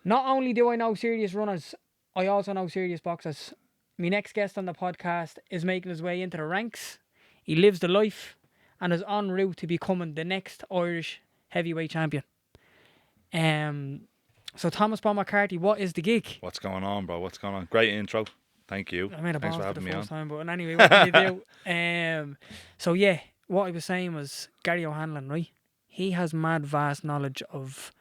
Not only do I know serious runners, I also know serious boxers. My next guest on the podcast is making his way into the ranks. He lives the life and is en route to becoming the next Irish heavyweight champion. So Thomas Bomber Carty, what is the gig? What's going on, bro? What's going on? Great intro. Thank you. I made a Thanks pause for for the having me on. first time, but anyway, what can you do? So yeah, what I was saying was Gary O'Hanlon, right? He has mad vast knowledge of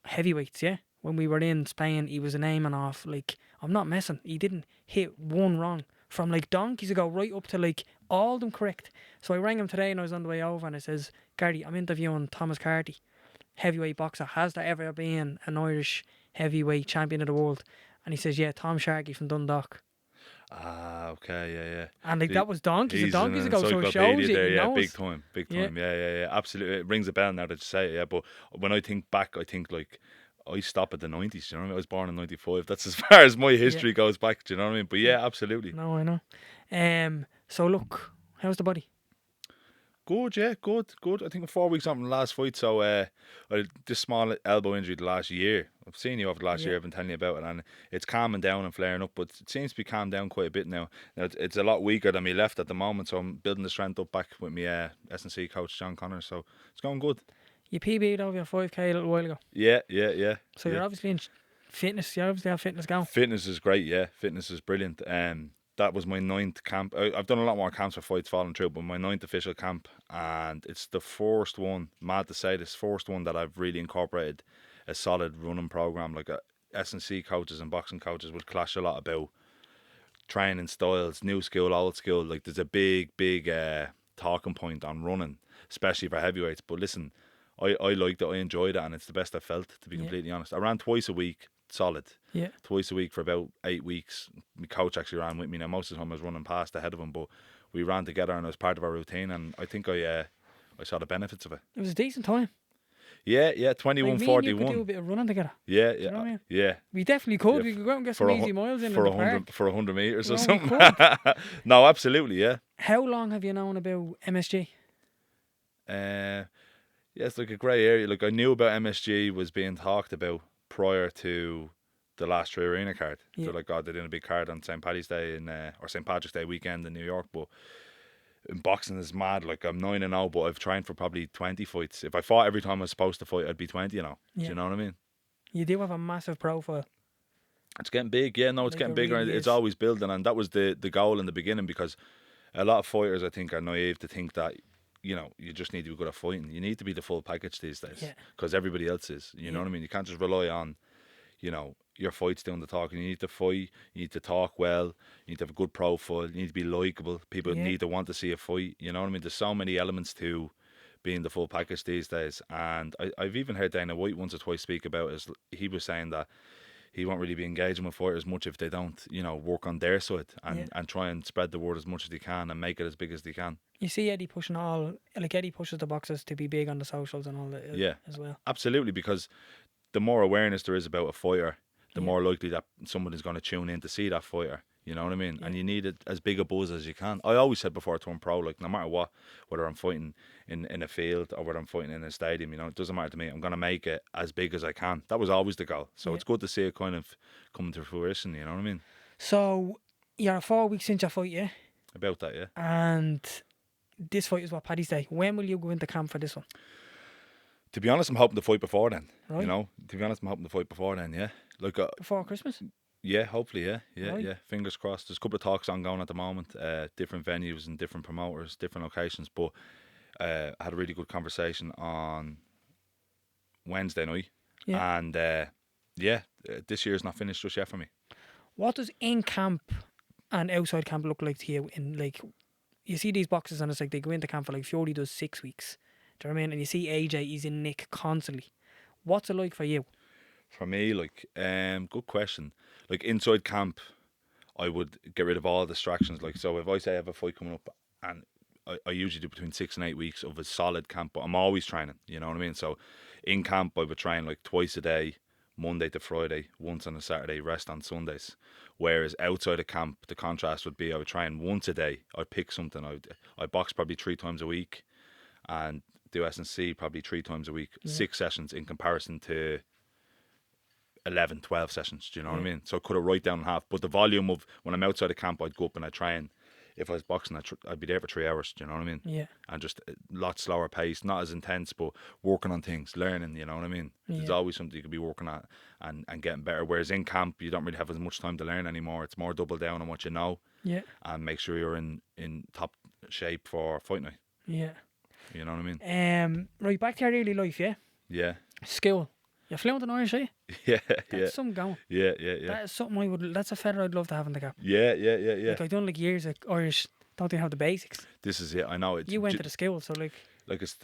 heavyweights, yeah? When we were in Spain, he was aiming off, like, I'm not messing, he didn't hit one wrong. From like donkeys ago right up to like all of them correct. So I rang him today and I was on the way over and I says, Gary, I'm interviewing Thomas Carty, heavyweight boxer. Has there ever been an Irish heavyweight champion of the world? And he says, yeah, Tom Sharkey from Dundalk. Ah, okay, yeah. And like that was donkeys and He's donkeys an ago, so it shows encyclopedia you there, he yeah, knows. big Yeah. time, yeah. Absolutely, it rings a bell now that you say it, yeah. But when I think back, I think like I stop at the 90s. You know what I mean? I was born in '95. That's as far as my history goes back. Do you know what I mean? But yeah, absolutely. No, I know. So look, how's the body? Good, yeah, good. I think I'm 4 weeks on from the last fight, so I had this small elbow injury the last year. I've seen you over the last year, I've been telling you about it, and it's calming down and flaring up, but it seems to be calmed down quite a bit now. Now it's a lot weaker than me left at the moment, so I'm building the strength up back with my S&C coach, John Connor, so it's going good. You PB'd over your 5k a little while ago. Yeah. So you're obviously in fitness, you obviously have fitness going. Fitness is great, yeah. Fitness is brilliant. That was my 9th camp. I've done a lot more camps for fights falling through, but my 9th official camp, and it's the first one, mad to say this, first one that I've really incorporated a solid running program. Like S&C coaches and boxing coaches would clash a lot about training styles, new school, old school. Like there's a big talking point on running, especially for heavyweights. But listen, I liked it, I enjoyed it, and it's the best I felt, to be completely honest. I ran twice a week, solid. Yeah. Twice a week for about 8 weeks. My coach actually ran with me. Now most of the time I was running past ahead of him, but we ran together and it was part of our routine, and I think I saw the benefits of it. It was a decent time. Yeah, Like 21:41. me and you could do a bit of running together. Yeah, you know what I mean? yeah. We definitely could. Yeah, We could go out and get for some a easy miles in for the 100 park. for 100 meters or Well, we something. No, absolutely, yeah. How long have you known about MSG? Yeah, it's like a grey area. Like I knew about MSG was being talked about prior to the last True Arena card. Yeah. They're like, God, they're doing a big card on St. Paddy's Day or St. Patrick's Day weekend in New York. But in boxing is mad. Like I'm 9-0, but I've trained for probably 20 fights. If I fought every time I was supposed to fight, I'd be 20. You know, do you know what I mean? You do have a massive profile. It's getting big. Yeah, no, it's Like, getting it bigger. really It's is. always building, and that was the goal in the beginning, because a lot of fighters, I think, are naive to think that, you know, you just need to be good at fighting. You need to be the full package these days, Yeah. because everybody else is. You know what I mean? You can't just rely on, you know, your fights doing the talking. You need to fight. You need to talk well. You need to have a good profile. You need to be likable. People Yeah. need to want to see a fight. You know what I mean? There's so many elements to being the full package these days. And I've even heard Dana White once or twice speak about it. He was saying that he won't really be engaging with fighters much if they don't, you know, work on their side and try and spread the word as much as they can and make it as big as they can. You see Eddie pushing Eddie pushes the boxers to be big on the socials and all that Yeah. as well. Absolutely, because the more awareness there is about a fighter, the more likely that someone is going to tune in to see that fighter. You know what I mean? And you need it as big a buzz as you can. I always said before I turned pro, like, no matter what, whether I'm fighting in a field or whether I'm fighting in a stadium, you know, it doesn't matter to me. I'm going to make it as big as I can. That was always the goal. So it's good to see it kind of coming to fruition, you know what I mean? So you're 4 weeks since your fight, yeah? About that, yeah. And this fight is what, Paddy's Day. When will you go into camp for this one? To be honest, I'm hoping to fight before then. Right. You know, to be honest, I'm hoping to fight before then, yeah. Like, Before Christmas? yeah, hopefully, yeah. Right. Fingers crossed. There's a couple of talks ongoing at the moment, different venues and different promoters, different locations. But I had a really good conversation on Wednesday night, and this year's not finished just yet for me. What does in camp and outside camp look like to you? In like, you see these boxes and it's like they go into camp for like Fury does 6 weeks. Do you know what I mean? And you see AJ, he's in Nick constantly. What's it like for you? For me, like, good question. Like inside camp, I would get rid of all distractions. Like, so if I say I have a fight coming up, and I usually do between 6 and 8 weeks of a solid camp, but I'm always training. You know what I mean? So in camp, I would train like twice a day, Monday to Friday, once on a Saturday, rest on Sundays. Whereas outside of camp, the contrast would be I would train once a day. I'd pick something. I box probably 3 times a week, and do S&C probably 3 times a week. 6 sessions in comparison to 11, 12 sessions. Do you know what I mean? So I cut it right down in half. But the volume of when I'm outside the camp, I'd go up and I'd train. If I was boxing, I'd be there for 3 hours. Do you know what I mean? Yeah. And just a lot slower pace, not as intense, but working on things, learning. You know what I mean? There's Yeah. always something you could be working at and getting better. Whereas in camp, you don't really have as much time to learn anymore. It's more double down on what you know. Yeah. And make sure you're in top shape for fight night. Yeah. You know what I mean? Right, back to your daily life, yeah? Yeah. School. You're fluent in Irish, eh? Yeah. That's something going. Yeah. That is something that's a feather I'd love to have in the cap. Yeah. Like, I've done like years of Irish, don't even have the basics. This is it. I know. You went to the school, so like it's.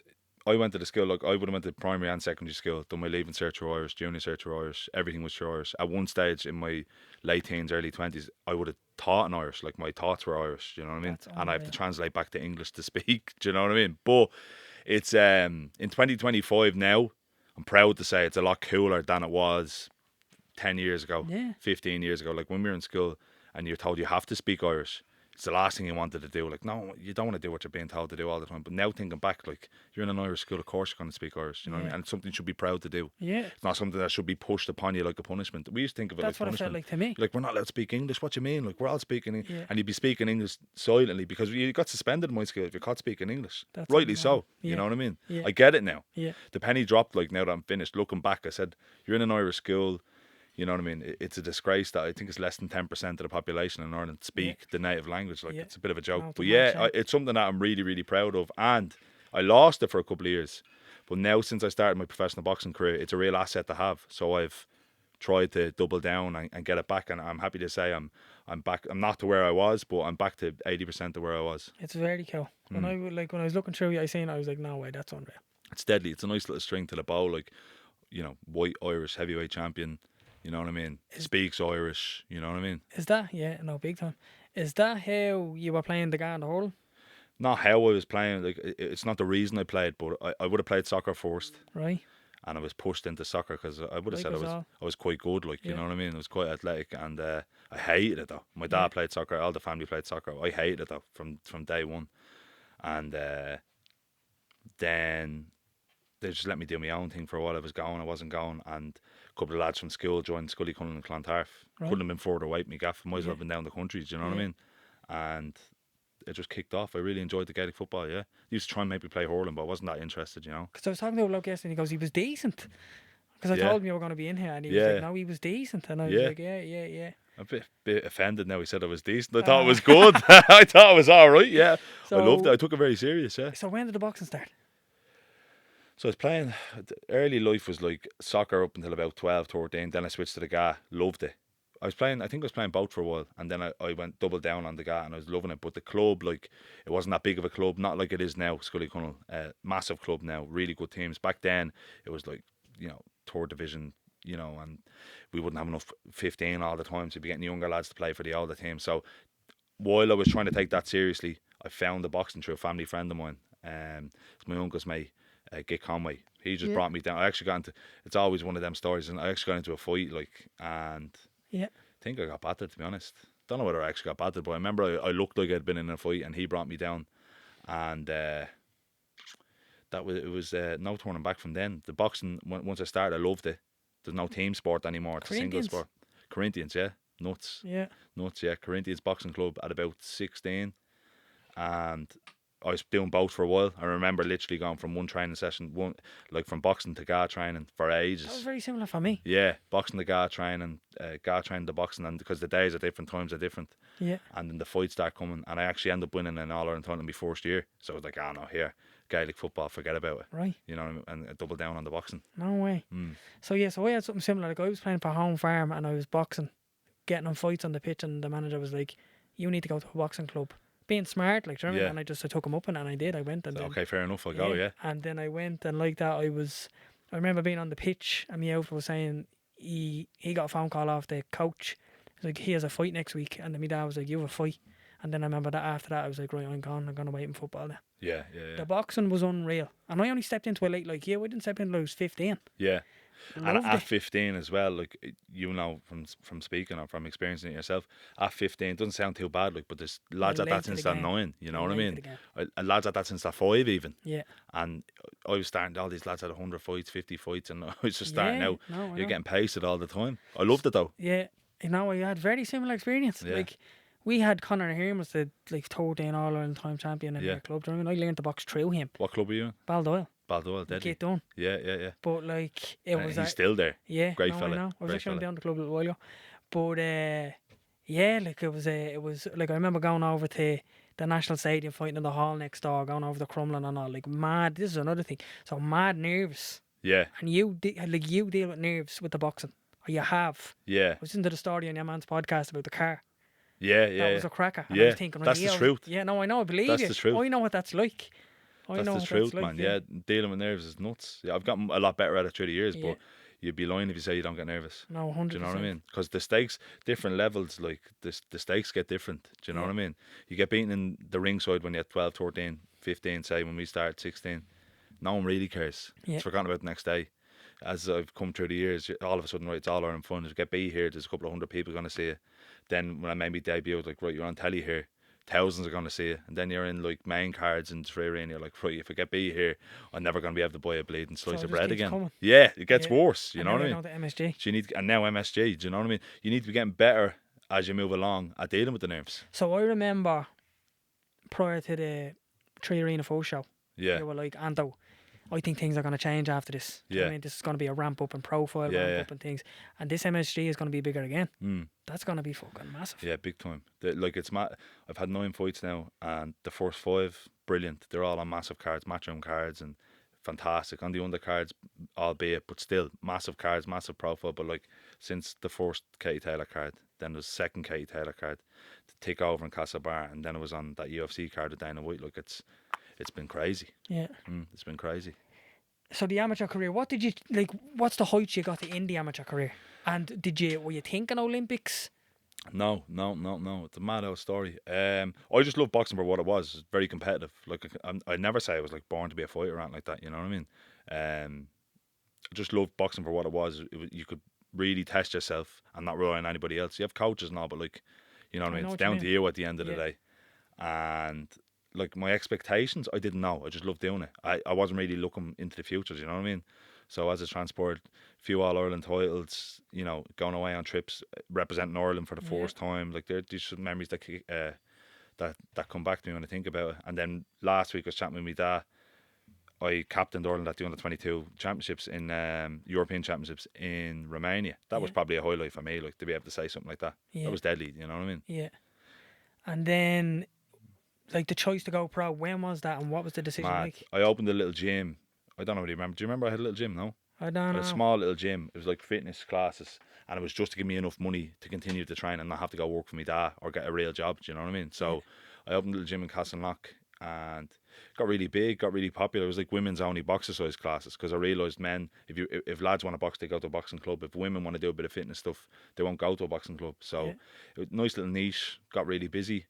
I went to the school. Like I would have went to primary and secondary school. Done my leaving cert through Irish, junior cert through Irish. Everything was through Irish. At one stage in my late teens, early 20s, I would have taught in Irish. Like my thoughts were Irish. Do you know what I mean? That's And I have to unreal. translate back to English to speak. Do you know what I mean? But it's in 2025 now. I'm proud to say it's a lot cooler than it was 10 years ago, Yeah. 15 years ago. Like when we were in school and you're told you have to speak Irish, it's the last thing you wanted to do. Like, no, you don't want to do what you're being told to do all the time. But now thinking back, like, you're in an Irish school, of course you're going to speak Irish. You know what I mean? And it's something you should be proud to do. Yeah. It's not something that should be pushed upon you like a punishment. We used to think of it That's like what it felt punishment. like to me. Like, we're not allowed to speak English. What do you mean? Like, we're all speaking Yeah. and you'd be speaking English silently because you got suspended in my school if you're caught speaking English. That's Rightly unreal. so. Yeah. You know what I mean? Yeah. I get it now. Yeah. The penny dropped, like, now that I'm finished. Looking back, I said, you're in an Irish school. You know what I mean? It's a disgrace that I think it's less than 10% of the population in Ireland speak the native language. Like, it's a bit of a joke. No, it's But a mad yeah, shame. it's something that I'm really, really proud of. And I lost it for a couple of years. But now, since I started my professional boxing career, it's a real asset to have. So I've tried to double down and get it back. And I'm happy to say I'm back. I'm not to where I was, but I'm back to 80% of where I was. It's very cool. When I was looking through it, I was like, no way, that's unreal. It's deadly. It's a nice little string to the bow. Like, you know, white Irish heavyweight champion. You know what I mean? Speaks Irish. You know what I mean? Is that big time? Is that how you were playing the guy in the hurl? Not how I was playing. Like, it's not the reason I played, but I would have played soccer first, Right. and I was pushed into soccer because I would have Like said us all. I was quite good. Like, you know what I mean? I was quite athletic, and I hated it though. My dad played soccer. All the family played soccer. I hated it though from day one, and then they just let me do my own thing for a while. I wasn't going, and a couple of lads from school joined Scully Cullen and Clontarf. Right. Couldn't have been further away from me gaff. Might as well have been down the country. Do you know what I Yeah. mean? And it just kicked off. I really enjoyed the Gaelic football. Yeah, used to try and make me play hurling, but I wasn't that interested. You know. Because I was talking to a bloke yesterday and he goes, he was decent. Because I Yeah. told him you were going to be in here and he was Yeah. like, no, he was decent. And I was Yeah. like, yeah. I'm a bit offended now. He said I was decent. I thought it was good. I thought it was all right. Yeah, I loved it. I took it very serious. Yeah. So when did the boxing start? So I was playing. Early life was like soccer up until about 12, 13. Then I switched to the GA. Loved it. I think I was playing both for a while, and then I went double down on the GA, and I was loving it. But the club, like, it wasn't that big of a club, not like it is now. Scully Cunnell, massive club now, really good teams. Back then, it was like, you know, third division, you know, and we wouldn't have enough 15 all the time to be getting younger lads to play for the older team. So while I was trying to take that seriously, I found the boxing through a family friend of mine. It's my uncle's mate, Git Conway. He just brought me down. I actually got into. It's always one of them stories, and I actually got into a fight, like, and Yeah. I think I got battered, to be honest. Don't know whether I actually got battered, but I remember I looked like I'd been in a fight, and he brought me down, and it was no turning back from then. The boxing, once I started, I loved it. There's no team sport anymore. It's a single Corinthians? sport. Corinthians, yeah, nuts, Yeah. yeah. Corinthians Boxing Club at about 16, and I was doing both for a while. I remember literally going from one training session, from boxing to GA training for ages. That was very similar for me. Yeah, boxing to GA training to boxing, and because the days are different, times are different. Yeah. And then the fights start coming, and I actually ended up winning an All-Ireland title in my first year. So I was like, no, here, Gaelic football, forget about it. Right. You know, and double down on the boxing. No way. So I had something similar. Like, I was playing for Home Farm and I was boxing, getting on fights on the pitch, and the manager was like, you need to go to a boxing club. Being smart, like, do you know what I mean? And I took him up and I did. I went and So, then, okay, fair enough, I'll go, yeah. And then I went, and like that, I remember being on the pitch and my outfit was saying he got a phone call off the coach. He was like, he has a fight next week, and then my dad was like, you have a fight. And then I remember that after that I was like, right, I'm going to wait in football now. Yeah. The boxing was unreal, and I only stepped into it late like you. I didn't step in until I was 15. Yeah. And Loved at it. 15 as well, like you know from speaking or from experiencing it yourself, at 15 it doesn't sound too bad, like, but there's You're lads at late that to the since they're game. 9, you know You're what I late to mean? the game. And lads at that since they're 5 even. Yeah. And I was starting, all these lads had 100 fights, 50 fights, and I was just starting Yeah. out. No, I You're know. getting pasted all the time. I loved it though. Yeah. You know, I had very similar experience. Yeah. Like, we had Conor Hearn was the like 13 All Ireland time champion in Yeah. our club. Do you know what I mean? I learned the box through him. What club were you in? Baldoyle. Baldoyle, deadly. Get done. Yeah. But like it And was he's still there. yeah, Great no, fella. I know. I was Great actually fella. down the club a little while ago. But yeah, like it was like I remember going over to the National Stadium, fighting in the hall next door, going over the Crumlin and all, like mad. This is another thing. So mad nerves. Yeah. And you deal with nerves with the boxing. Or you have. Yeah. I was into the story on your man's podcast about the car. Yeah. That was a cracker. And I Yeah. was thinking, That's the yeah, truth. yeah, no, I know, I believe That's you. the truth. I know what that's like. I That's know the what truth, that's like, man. Yeah, dealing with nerves is nuts. Yeah, I've gotten a lot better at it through the years, Yeah. but you'd be lying if you say you don't get nervous. No, 100%. Do you know what I mean? Because the stakes, different levels, like the stakes get different. Do you know Yeah. what I mean? You get beaten in the ringside when you're 12, 13, 15, say when we started 16. No one really cares. Yeah. It's forgotten about the next day. As I've come through the years, all of a sudden, right, it's all Ireland fun. If you get beat here, there's a couple of hundred people going to see you. Then when I made my debut, I was like, right, you're on telly here. Thousands are going to see you. And then you're in like main cards and Three Arena. You're like, right, if I get beat here, I'm never going to be able to buy a bleeding slice So it of just bread keeps again. coming. Yeah, it gets Yeah. worse. You And know now what I you're mean? down to MSG. So you need, and now MSG. Do you know what I mean? You need to be getting better as you move along at dealing with the nerves. So I remember prior to the Three Arena Full show, Yeah, you were like, Anto, I think things are going to change after this. Do you know what Yeah. I mean? This is going to be a ramp up in profile, Yeah, ramp yeah. up in things. And this MSG is going to be bigger again. mm. That's going to be fucking massive. Yeah, big time. Like it's I've had 9 fights now, and the first 5 brilliant. They're all on massive cards, matchroom cards, and fantastic on the undercards, albeit, but still massive cards, massive profile. But like since the first Katie Taylor card, then there was second Katie Taylor card to take over in Castlebar, and then it was on that UFC card with Dana White. Like it's been crazy. Yeah. It's been crazy. So the amateur career, what did you like? What's the heights you got to in the amateur career? And were you thinking Olympics? No. It's a mad old story. I just love boxing for what it was. It's very competitive. Like I'd never say I was like born to be a fighter or anything like that. You know what I mean? I just loved boxing for what it was. You could really test yourself and not rely on anybody else. You have coaches and all, but like, you know what I mean? know It's what you down mean. to you at the end of the Yeah. day. And like my expectations, I didn't know. I just loved doing it. I wasn't really looking into the futures. You know what I mean? So as a transport, few All Ireland titles, you know, going away on trips, representing Ireland for the Yeah. first time, like they're just some memories that come back to me when I think about it. And then last week I was chatting with my dad. I captained Ireland at the under-22 championships in European championships in Romania. That was Yeah. probably a highlight for me, like to be able to say something like that. Yeah. That was deadly. You know what I mean? Yeah. And then, like the choice to go pro, when was that, and what was the decision Mad. like? I opened a little gym. I don't know if you remember. Do you remember I had a little gym? No. I don't I know. had a small little gym. It was like fitness classes, and it was just to give me enough money to continue to train and not have to go work for me dad or get a real job. Do you know what I mean? So I opened a little gym in Castleknock and got really big, got really popular. It was like women's only boxercise classes because I realised men, if lads want to box, they go to a boxing club. If women want to do a bit of fitness stuff, they won't go to a boxing club. So Yeah. it was a nice little niche. Got really busy,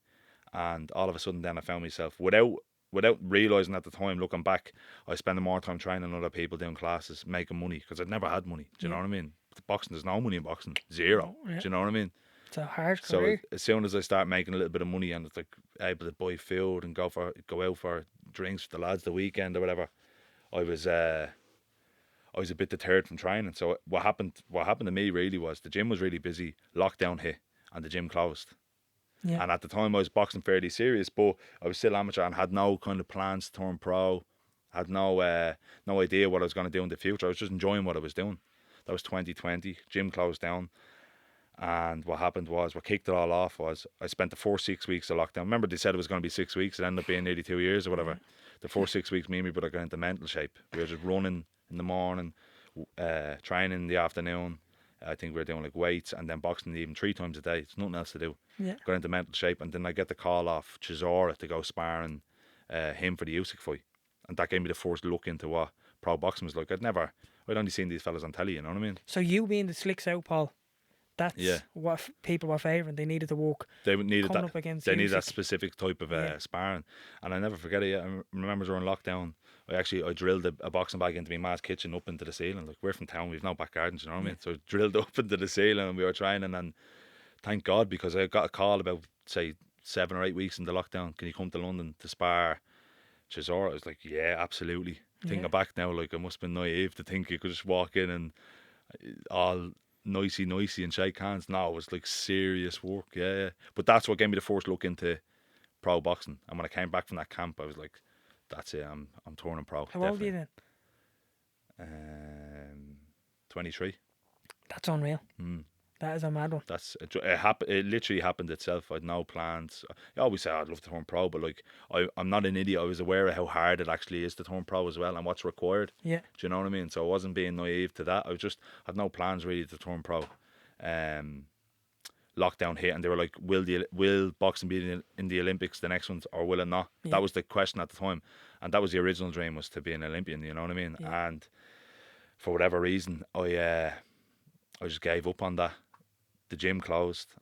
and all of a sudden, then I found myself without realising at the time, looking back, I was spending more time training other people, doing classes, making money because I'd never had money. Do you know Yeah. what I mean? With boxing, there's no money in boxing, zero. No, yeah. Do you know what I mean? It's a hard So career. as soon as I start making a little bit of money and it's like able to buy food and go out for drinks with the lads the weekend or whatever, I was a bit deterred from training. So what happened to me really was the gym was really busy, lockdown hit, and the gym closed. Yeah. And at the time I was boxing fairly serious, but I was still amateur and had no kind of plans to turn pro. Had no idea what I was going to do in the future. I was just enjoying what I was doing. That was 2020. Gym closed down. And what kicked it all off was I spent the first 6 weeks of lockdown. Remember they said it was going to be 6 weeks. It ended up being nearly 2 years or whatever. The first 6 weeks, me and my brother got into mental shape. We were just running in the morning, training in the afternoon. I think we were doing like weights and then boxing even 3 times a day. It's nothing else to do. Yeah. Got into mental shape, and then I get the call off Chisora to go sparring him for the Usyk fight. And that gave me the first look into what pro boxing was like. I'd only seen these fellas on telly, you know what I mean? So you being the slick southpaw, that's Yeah. what people were favouring. They needed to walk. They needed Coming that. up against They needed that Usyk. specific type of Yeah. sparring, and I never forget it. I remember during lockdown, I drilled a boxing bag into my ma's kitchen up into the ceiling. Like, we're from town, we've no back gardens, you know what I mean? So I drilled up into the ceiling and we were training, and thank God, because I got a call about, say, 7 or 8 weeks into lockdown. Can you come to London to spar Chisora? I was like, yeah, absolutely. Thinking back now, like, I must have been naive to think you could just walk in and all nicey and shake hands. No, it was like serious work, yeah. But that's what gave me the first look into pro boxing. And when I came back from that camp, I was like, that's it, I'm turning pro. How old are you then? 23. That's unreal. That is a mad one. It literally happened itself. I had no plans. I always say I'd love to turn pro, but like, I'm not an idiot. I was aware of how hard it actually is to turn pro as well and what's required. Yeah. Do you know what I mean? So I wasn't being naive to that. I had no plans really to turn pro. Lockdown hit and they were like, will boxing be in the Olympics, the next ones, or will it not? Yeah. That was the question at the time, and that was the original dream, was to be an Olympian. You know what I mean? Yeah. And for whatever reason, I just gave up on that. The gym closed.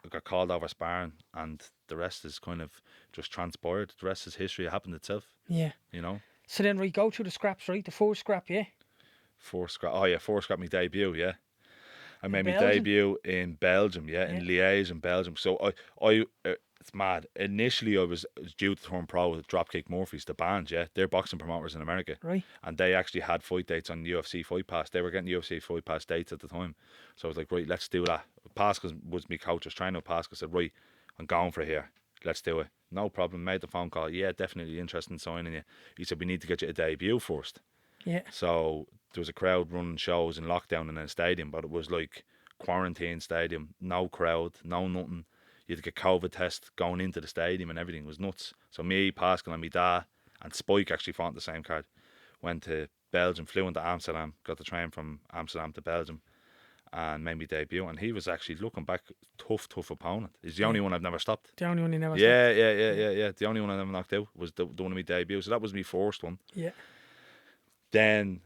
I got called over sparring, and the rest is kind of just transpired. The rest is history. It happened itself. Yeah. You know. So then we go through the scraps, right? The first scrap, yeah. First scrap. Oh yeah, first scrap. My debut. Yeah. I made my Belgium? debut in Belgium. Yeah, in Liège in Belgium. So it's mad. Initially, I was due to turn pro with Dropkick Murphys, the band. Yeah, they're boxing promoters in America. Right. And they actually had fight dates on UFC Fight Pass. They were getting UFC Fight Pass dates at the time. So I was like, right, let's do that. Pascal was my coach. I was training with Pascal. Said, right, I'm going for it here. Let's do it. No problem. Made the phone call. Yeah, definitely interested in signing you. He said, we need to get you a debut first. Yeah. So there was a crowd running shows in lockdown in a stadium, but it was like quarantine stadium, no crowd, no nothing. You had to get COVID test going into the stadium and everything. It was nuts. So me, Pascal and my dad and Spike actually fought the same card. Went to Belgium, flew into Amsterdam, got the train from Amsterdam to Belgium and made my debut. And he was actually, looking back, tough opponent. He's the only one I've never stopped. The only one you never stopped. Yeah. The only one I never knocked out was the one of my debut. So that was my first one. Yeah. Then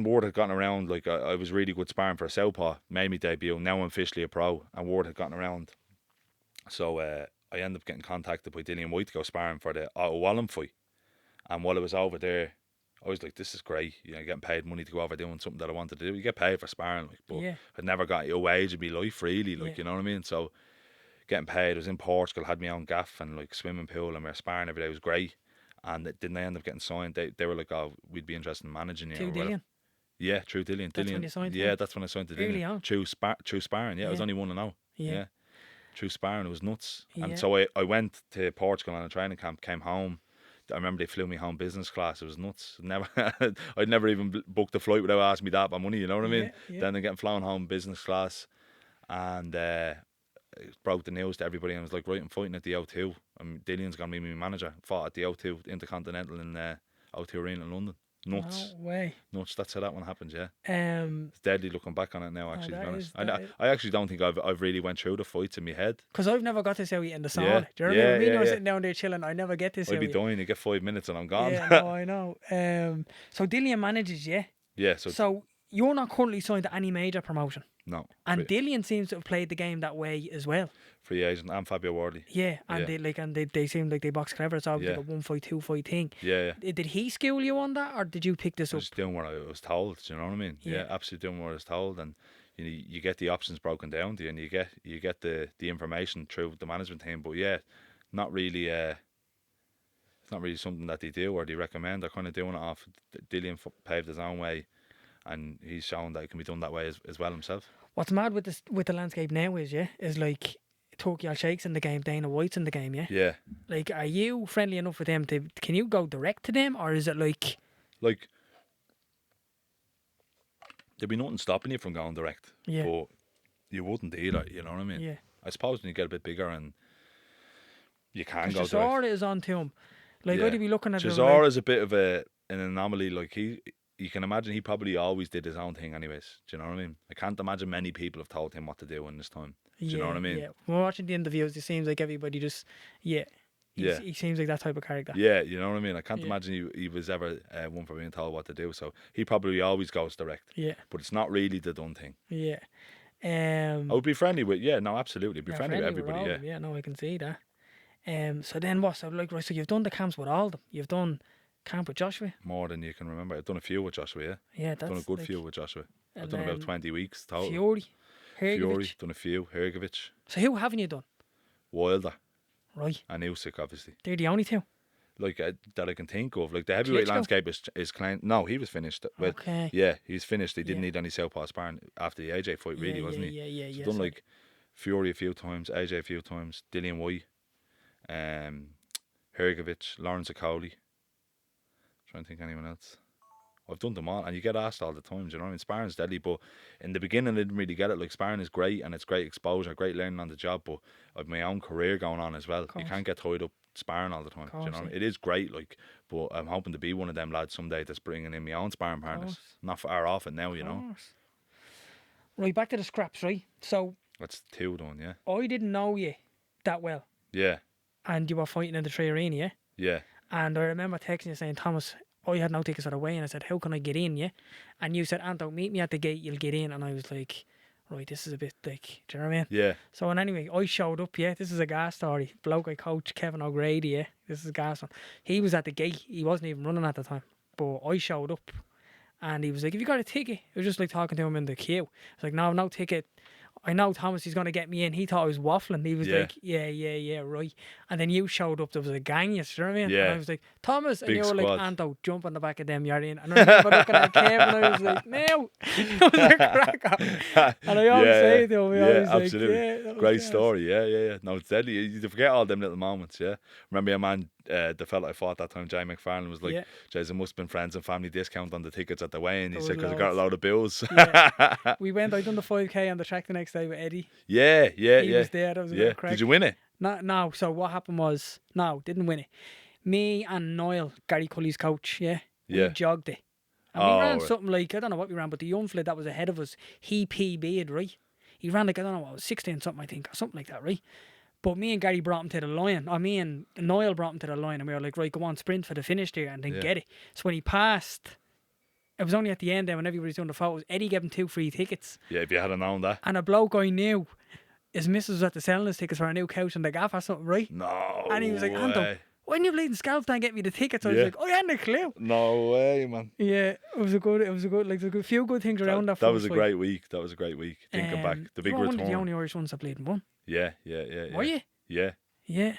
word had gotten around, like I was really good sparring for a southpaw, made me debut. Now I'm officially a pro, and word had gotten around. So I ended up getting contacted by Dillian White to go sparring for the Otto Wallen fight. And while I was over there, I was like, this is great. You know, getting paid money to go over doing something that I wanted to do. You get paid for sparring, like, but I'd never got a wage in my life, really, like, you know what I mean? So getting paid, I was in Portugal, had my own gaff and like swimming pool, and we were sparring every day. It was great. And then they ended up getting signed. They were like, oh, we'd be interested in managing you. To Dillian? Yeah, through Dillian. That's when you signed to Yeah, him? that's when I signed to Early Dillian. on? True sparring. Yeah, I was only 1-0. Yeah. True sparring. It was nuts. Yeah. And so I went to Portugal on a training camp, came home. I remember they flew me home business class. It was nuts. I'd never even booked a flight without asking me that about money, you know what I mean? Then I'm getting flown home business class, and broke the news to everybody, and I was like, right, I'm fighting at the O2. Dillian's going to be my manager. Fought at the O2 Intercontinental in O2 Arena in London. Nuts. No way. Nuts. That's how that one happens, yeah. It's deadly looking back on it now, actually, to be honest. I actually don't think I've really went through the fights in my head. Because I've never got this out in the sauna. Do you know what I mean? When you're sitting down there chilling, I never get this out. I'd be dying. You get 5 minutes and I'm gone. Yeah, no, I know. So Dillian manages you. Yeah. So you're not currently signed to any major promotion. No. And Dillian seems to have played the game that way as well. Free agent and Fabio Wardley. Yeah, and they seem like they box clever. It's always like a 1 fight, 2 fight thing. Yeah. Did he school you on that, or did you pick this I up? was doing what I was told. Do you know what I mean? Yeah. Absolutely doing what I was told, and you get the options broken down to you, and you get the information through the management team. But not really. It's not really something that they do or they recommend. They're kind of doing it off. Dillian paved his own way, and he's shown that it can be done that way as well himself. What's mad with the landscape now is like Turkey Al Sheikh's in the game, Dana White's in the game, yeah? Yeah. Like, are you friendly enough with them can you go direct to them, or is it like... Like, there'd be nothing stopping you from going direct. Yeah. But you wouldn't either, you know what I mean? Yeah. I suppose when you get a bit bigger and you can go direct. Chisora is on to him. Like, I'd be looking at Chisora is a bit of an anomaly. Like, you can imagine he probably always did his own thing anyways. Do you know what I mean? I can't imagine many people have told him what to do in this time. Do you know what I mean? Yeah. When we're watching the interviews, it seems like everybody just, he seems like that type of character. Yeah, you know what I mean? I can't imagine he was ever one for being told what to do. So he probably always goes direct. Yeah. But it's not really the done thing. Yeah. I would be friendly with, absolutely. Be friendly with everybody, Yeah, no, I can see that. So then what? So, like, right, so you've done the camps with all of them. You've done Camp with Joshua. More than you can remember. I've done a few with Joshua, yeah. Yeah, I've done a that's good like, few with Joshua. I've and done about then 20 weeks total. Fury, Fury, Hergovich. done a few. Hergovich, So who haven't you done? Wilder, Right, and Usyk, obviously. they're the only two. Like that I can think of. Like the heavyweight Klitschko? landscape is clean. No, he was finished. Well, Okay. yeah, he's finished. He didn't Yeah. need any southpaw sparring after the AJ fight, really, yeah, wasn't yeah, he? yeah, So yeah. done sorry. like Fury a few times, AJ a few times, Dillian White, Hergovich, Lawrence Okoli. Trying to think of anyone else. I've done them all, and you get asked all the time. Do you know what I mean? Sparring's deadly, but in the beginning, I didn't really get it. Like sparring is great, and it's great exposure, great learning on the job. But I've my own career going on as well. You Course. can't get tied up sparring all the time. Do you know what I Course, mean? It is great, like, but I'm hoping to be one of them lads someday that's bringing in my own sparring partners. Course. Not far off it now, you know. Course. Right, back to the scraps, right? So That's two done, yeah. I didn't know you that well, Yeah, and you were fighting in the Tree Arena, yeah? yeah, And I remember texting you saying, Thomas, I had no tickets for the weigh, and I said, how can I get in, yeah? And you said, Anto, meet me at the gate, you'll get in. And I was like, right, this is a bit like, do you know what I mean? yeah, So, and anyway, I showed up, yeah. This is a gas story. Bloke I coach, Kevin O'Grady, yeah. This is a gas one. He was at the gate. He wasn't even running at the time. But I showed up, and he was like, have you got a ticket? I was just like talking to him in the queue. I was like, no ticket. I know Thomas is going to get me in. He thought I was waffling. He was Yeah. like, yeah, right. And then you showed up. There was a gang, you know what I mean? Yeah. And I was like, Thomas. And Big you were squad. like, Anto, jump on the back of them, you're in. And I remember looking at Kev, and I was like, no. It was a cracker. And I always say to him, absolutely. that was Great gas. story, yeah. No, it's deadly. You forget all them little moments, yeah. Remember your man, the fella I fought that time, Jay McFarlane, was like, Yeah. Jason must have been friends and family discount on the tickets at the weigh-in. He There said, was because I got a loads. load of bills. Yeah. We went, I done the 5K on the track the next day with Eddie. yeah. He was there. That was a bit of crack. Did you win it? No, so what happened was, no, didn't win it. Me and Niall, Gary Cully's coach, we jogged it. And we ran right. something like, I don't know what we ran, but the young fella that was ahead of us, he PB'd, right? He ran like, I don't know what, it was 16 something, I think, or something like that, right? But me and Gary brought him to the line, or me and Niall brought him to the line, and we were like, right, go on, sprint for the finish there, and then get it. So when he passed, it was only at the end there when everybody's doing the photos, Eddie gave him 2 free tickets. Yeah, if you had known that. And a bloke I knew, his missus was at the selling his tickets for a new couch in the gaff or something, right? No And he was like, Anto, way. why didn't you bleeding scalp and get me the tickets? I was Yeah. like, I hadn't a clue. No way, man. Yeah, it was a good, like, there's a few good things around that. That was first a fight. great week. That was a great week. Thinking back, the big you were one of the return. only Irish ones that bleeding won. Yeah. Were you? Yeah. Yeah.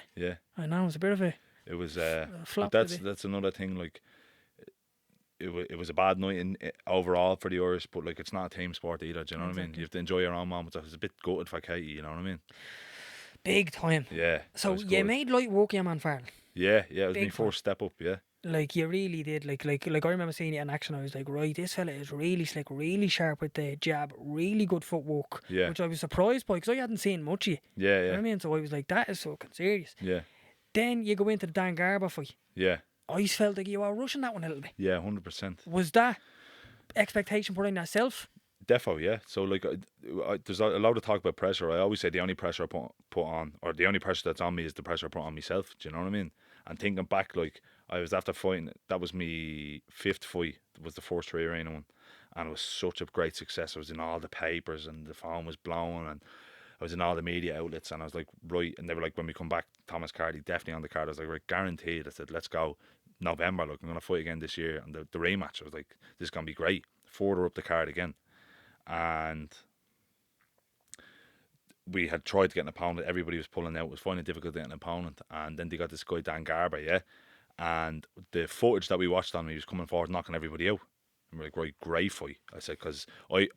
I know, it was a bit of a It was flop. but that's another thing, like it was a bad night overall for the Irish, but like it's not a team sport either, do you know what I mean? Exactly. You have to enjoy your own moments. I was a bit gutted for Katie, you know what I mean? Big time. Yeah. So it was you good. made light work, your man Farrell. Yeah, it was my Big time. first step up, yeah. Like you really did. Like I remember seeing it in action. I was like, right, this fella is really slick, really sharp with the jab, really good footwork. Yeah. Which I was surprised by because I hadn't seen much of it. You know what I mean? So I was like, that is fucking serious. Yeah. Then you go into the Dan Garber fight. Yeah. I felt like you were rushing that one a little bit. Yeah, 100%. Was that expectation put on yourself? Defo, yeah. So like, there's a lot of talk about pressure. I always say the only pressure I put on, or the only pressure that's on me, is the pressure I put on myself. Do you know what I mean? And thinking back, like I was after fighting, that was my 5th fight. It was the first Tree Arena one, and it was such a great success. I was in all the papers, and the phone was blowing, and I was in all the media outlets, and I was like, right. And they were like, when we come back, Thomas Carty definitely on the card. I was like, right, guaranteed. I said, let's go November. Look, I'm gonna fight again this year, and the rematch. I was like, this is gonna be great. Further up the card again. And we had tried to get an opponent. Everybody was pulling out. It was finding it difficult to get an opponent. And then they got this guy, Dan Garber, yeah. And the footage that we watched on him, he was coming forward, knocking everybody out. And we're like, right, great fight. I said, because I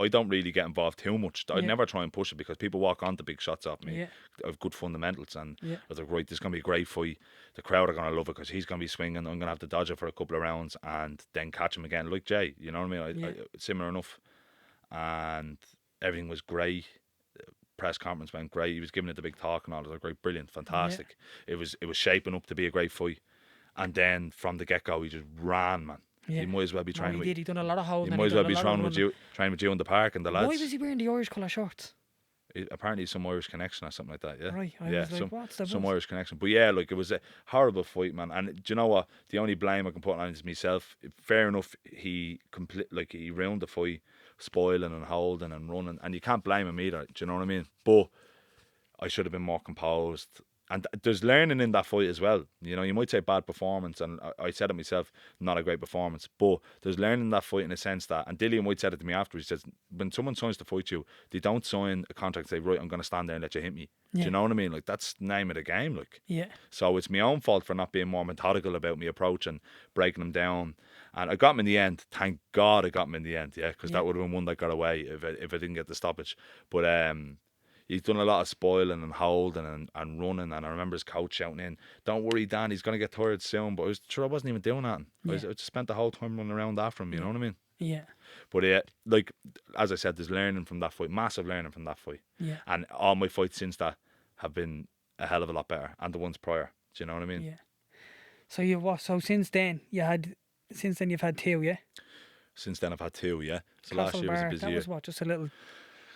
don't really get involved too much. I'd never try and push it because people walk on to big shots off me. Yeah. I have good fundamentals. And Yeah. I was like, right, this is going to be a great fight. The crowd are going to love it because he's going to be swinging. I'm going to have to dodge it for a couple of rounds and then catch him again. Like Jay, you know what I mean? Similar enough. And everything was great. Press conference went great. He was giving it the big talk and all. I was like, great, brilliant, fantastic. It was shaping up to be a great fight. And then from the get go, he just ran, man. Yeah. He might as well be training with. He done a lot of holding. You might as well be training with you in the park and the lads. Why was he wearing the Irish colour shorts? Apparently some Irish connection or something like that, yeah. Right, I yeah, was like, what's the some buzz? Irish connection. But yeah, like it was a horrible fight, man. And do you know what? The only blame I can put on is myself. Fair enough, he ruined the fight, spoiling and holding and running, and you can't blame him either. Do you know what I mean? But I should have been more composed And there's learning in that fight as well. You know, you might say bad performance, and I said it myself, not a great performance, but there's learning in that fight in a sense that, and Dillian White said it to me afterwards, he says, when someone signs to fight you, they don't sign a contract and say, right, I'm going to stand there and let you hit me. Do Yeah. you know what I mean? Like, that's the name of the game, like. Yeah. So it's my own fault for not being more methodical about my approach and breaking them down. And I got him in the end. Thank God I got him in the end, yeah, because that would have been one that got away if I didn't get the stoppage. But he's done a lot of spoiling and holding and running. And I remember his coach shouting in, "Don't worry, Dan, he's going to get tired soon." But I wasn't even doing that. Yeah. I just spent the whole time running around after him, you know what I mean? Yeah. But like, as I said, there's learning from that fight, massive learning from that fight. Yeah. And all my fights since that have been a hell of a lot better, and the ones prior. Do you know what I mean? Yeah. So since then you've had two, yeah? Since then I've had two, yeah. So last year was a Castlebar, busy that year. was what, just a little.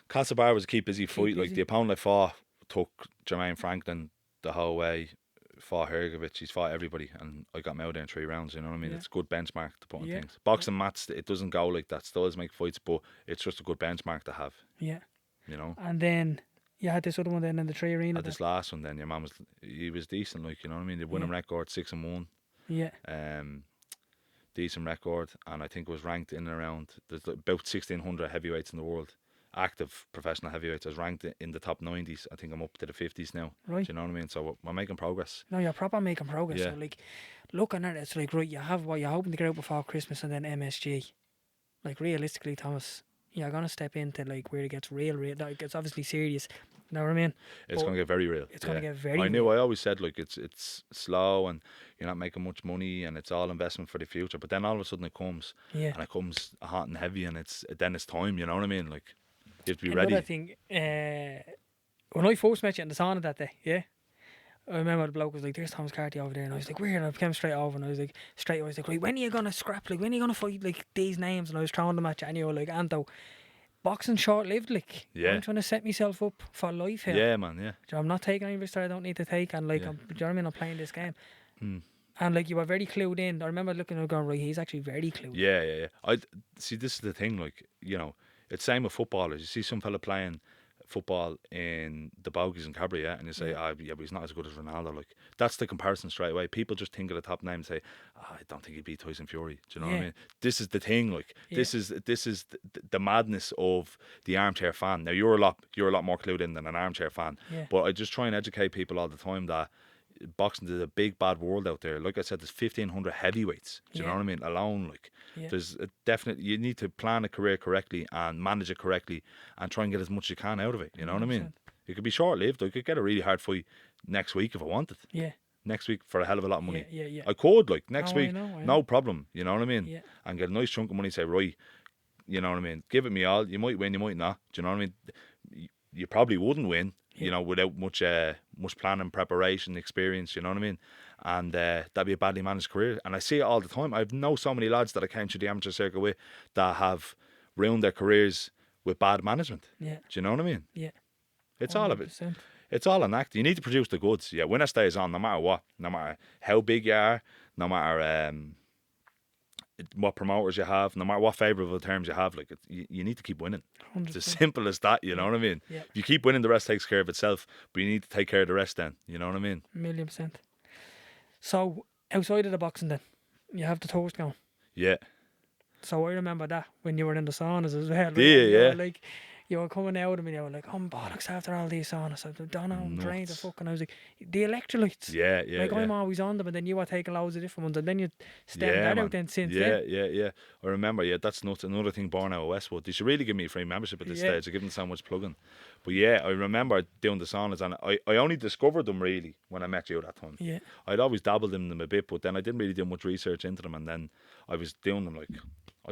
Castlebar was a keep busy fight. Like, busy. the opponent I fought took Jermaine Franklin the whole way, fought Hergovich, he's fought everybody, and I got him out there in 3 rounds, you know what I mean? Yeah. It's a good benchmark to put on Yeah. things. Boxing mats, it doesn't go like that. Still does make fights, but it's just a good benchmark to have, Yeah. you know? And then you had this other one then in the 3 arena. Had this last one then, your man he was decent, like, you know what I mean? The winning record, 6-1. Yeah. Decent record, and I think it was ranked in and around, there's about 1,600 heavyweights in the world, active professional heavyweights. I was ranked in the top 90s. I think I'm up to the 50s now. Right. Do you know what I mean? So we're making progress. No, you're proper making progress. Yeah. So, like, looking at it, it's like, right, you have what you're hoping to get out before Christmas and then MSG. Like, realistically, Thomas, you're going to step into, like, where it gets real. Like, it's obviously serious. You know what I mean? It's going to get very real. It's going to get very I knew, real. I always said, like, it's slow and you're not making much money and it's all investment for the future. But then all of a sudden it comes. Yeah. And it comes hot and heavy, and then it's time, you know what I mean? Like, you have to be Another ready. thing, when I first met you in the sauna that day, yeah, I remember the bloke was like, "There's Thomas Carty over there," and I was like, "Weird." And I came straight over, and I was like, right, when are you gonna scrap? Like, when are you gonna fight like these names? And I was throwing them at you, and you were like, "Anto, boxing short lived. Like, Yeah. I'm trying to set myself up for life here. Yeah, man, yeah. Do you know, I'm not taking any risks that I don't need to take, and like, Yeah. do you know what I mean? I'm playing this game." Mm. And like, you were very clued in. I remember looking and going, right, he's actually very clued. Yeah. I see. This is the thing. Like, you know, it's same with footballers. You see some fella playing football in the bogies in Cabri, yeah, and you say, yeah, but he's not as good as Ronaldo. Like, that's the comparison straight away. People just think of the top name and say, I don't think he beat Tyson Fury. Do you know what I mean? This is the thing. Like, this is the madness of the armchair fan. Now, you're a lot more clued in than an armchair fan. Yeah. But I just try and educate people all the time that boxing is a big bad world out there. Like I said, there's 1,500 heavyweights. Do you know what I mean? Alone, like, there's a definite. You need to plan a career correctly and manage it correctly, and try and get as much as you can out of it. You know what I mean? It could be short lived. I could get a really hard fight next week if I wanted. Yeah. Next week for a hell of a lot of money. Yeah. I could, like, next Oh, I week, know. no problem. You know what I mean? Yeah. And get a nice chunk of money. Say, right, you know what I mean? Give it me all. You might win, you might not. Do you know what I mean? You probably wouldn't win. You know, without much planning, preparation, experience, you know what I mean? And that'd be a badly managed career. And I see it all the time. I know so many lads that I came through the amateur circuit with that have ruined their careers with bad management. Yeah. Do you know what I mean? Yeah. It's all of it. 100%. It's all an act. You need to produce the goods. Yeah, winner stays on, no matter what. No matter how big you are, no matter what promoters you have, no matter what favourable terms you have, like, you need to keep winning. 100%. It's as simple as that, you know what I mean? Yeah. If you keep winning, the rest takes care of itself, but you need to take care of the rest then, you know what I mean? 1,000,000%. So, outside of the boxing then, you have the toast going. Yeah. So I remember that when you were in the saunas as well. Yeah, yeah. Like, you were coming out of me, you were like, I'm bollocks after all these saunas. I don't know, I'm drained the fuck. And I was like, the electrolytes. Yeah. Like, I'm always on them, and then you were taking loads of different ones, and then you stemmed that man. out then since then. Yeah. I remember, that's nuts. Another thing born out of Westwood. They should really give me a free membership at this stage. I give them so much plugging. But yeah, I remember doing the saunas, and I only discovered them really when I met you that time. Yeah. I'd always dabbled in them a bit, but then I didn't really do much research into them, and then I was doing them like,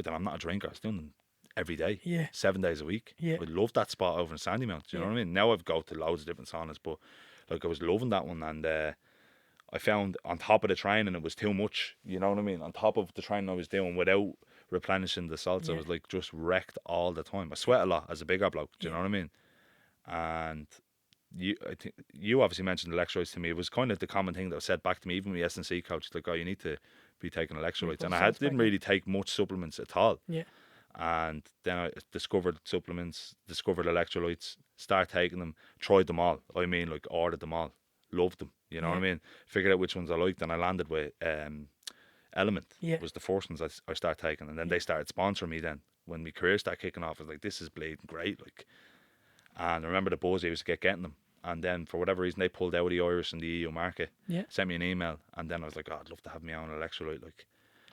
I'm not a drinker, I was doing them every day, 7 days a week. Yeah. I loved that spot over in Sandymount. Do you know what I mean? Now I've go to loads of different saunas, but like, I was loving that one, and I found on top of the training it was too much. You know what I mean? On top of the training I was doing without replenishing the salts, I was like just wrecked all the time. I sweat a lot as a bigger bloke. Do you know what I mean? And I think you obviously mentioned electrolytes to me. It was kind of the common thing that was said back to me, even my S&C coach, like, you need to be taking electrolytes. And I didn't really take much supplements at all. Yeah. And then I discovered supplements, discovered electrolytes, started taking them, tried them all. I mean, like, ordered them all. loved them. You know what I mean? Figured out which ones I liked, and I landed with Element. Yeah. Was the first ones I started taking, and then they started sponsoring me. Then when my career started kicking off, I was like, this is bleeding great. Like, and I remember the buzz I used to getting them. And then for whatever reason, they pulled out of the Irish and the EU market. Yeah. Sent me an email, and then I was like, oh, I'd love to have my own electrolyte. Like,